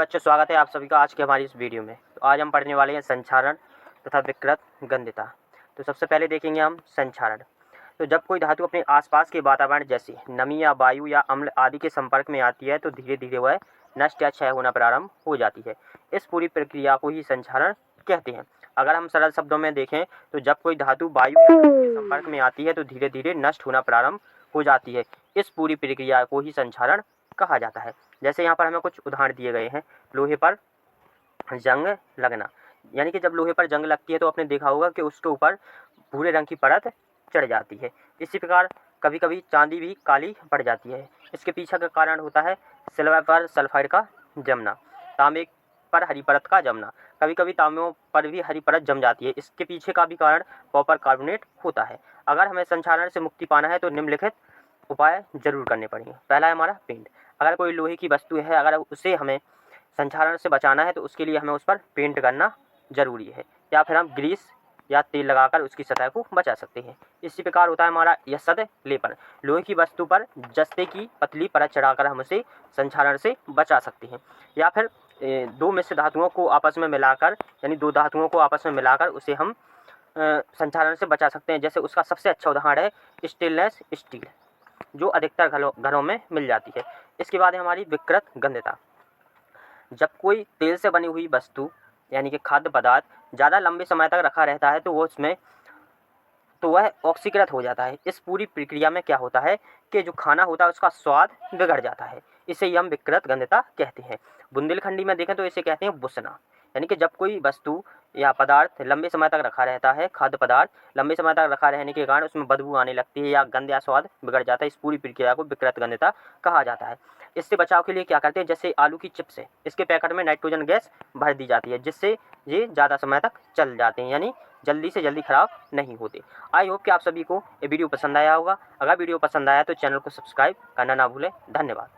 बच्चों, स्वागत है आप सभी का आज के हमारी इस वीडियो में। तो आज हम पढ़ने वाले हैं संक्षारण तथा विकृत गंधता। तो सबसे पहले देखेंगे हम संक्षारण। तो जब कोई धातु अपने आसपास के वातावरण जैसे नमी या वायु या अम्ल आदि के संपर्क में आती है तो धीरे धीरे वह नष्ट या क्षय होना प्रारंभ हो जाती है। इस पूरी प्रक्रिया को ही संक्षारण कहते हैं। अगर हम सरल शब्दों में देखें तो जब कोई धातु वायु या नमी के संपर्क में आती है तो धीरे धीरे नष्ट होना प्रारंभ हो जाती है। इस पूरी प्रक्रिया को ही संक्षारण कहा जाता है। जैसे यहाँ पर हमें कुछ उदाहरण दिए गए हैं। लोहे पर जंग लगना, यानी कि जब लोहे पर जंग लगती है तो आपने देखा होगा कि उसके ऊपर भूरे रंग की परत चढ़ जाती है। इसी प्रकार कभी कभी चांदी भी काली पड़ जाती है। इसके पीछे का कारण होता है सिल्वर पर सल्फाइड का जमना, तांबे पर हरी परत का जमना। कभी कभी तांबे पर भी हरी परत जम जाती है। इसके पीछे का भी कारण कॉपर कार्बोनेट होता है। अगर हमें संक्षारण से मुक्ति पाना है तो निम्नलिखित उपाय जरूर करने पड़ेंगे। पहला है हमारा पेंट। अगर कोई लोहे की वस्तु है, अगर उसे हमें संक्षारण से बचाना है तो उसके लिए हमें उस पर पेंट करना ज़रूरी है, या फिर हम ग्रीस या तेल लगाकर उसकी सतह को बचा सकते हैं। इसी प्रकार होता है हमारा यसद लेपन। लोहे की वस्तु पर जस्ते की पतली परत चढ़ाकर हम उसे संक्षारण से बचा सकते हैं। या फिर दो मिश्र धातुओं को आपस में मिलाकर, यानी दो धातुओं को आपस में मिलाकर उसे हम संक्षारण से बचा सकते हैं। जैसे उसका सबसे अच्छा उदाहरण है स्टेनलेस स्टील, जो अधिकतर घरों में मिल जाती है। इसके बाद है हमारी विकृत गंधता। जब कोई तेल से बनी हुई वस्तु यानी कि खाद्य पदार्थ ज़्यादा लंबे समय तक रखा रहता है तो वह ऑक्सीकृत हो जाता है। इस पूरी प्रक्रिया में क्या होता है कि जो खाना होता है उसका स्वाद बिगड़ जाता है। इसे ही हम विकृत गंधता कहते हैं। बुंदेलखंडी में देखें तो इसे कहते हैं बुसना। यानी कि जब कोई वस्तु या पदार्थ लंबे समय तक रखा रहता है, खाद्य पदार्थ लंबे समय तक रखा रहने के कारण उसमें बदबू आने लगती है या गंध या स्वाद बिगड़ जाता है। इस पूरी प्रक्रिया को विकृत गंधता कहा जाता है। इससे बचाव के लिए क्या करते हैं, जैसे आलू की चिप्स है, इसके पैकेट में नाइट्रोजन गैस भर दी जाती है, जिससे ये ज़्यादा समय तक चल जाते हैं, यानी जल्दी से जल्दी ख़राब नहीं होते। आई होप कि आप सभी को ये वीडियो पसंद आया होगा। अगर वीडियो पसंद आया तो चैनल को सब्सक्राइब करना ना भूलें। धन्यवाद।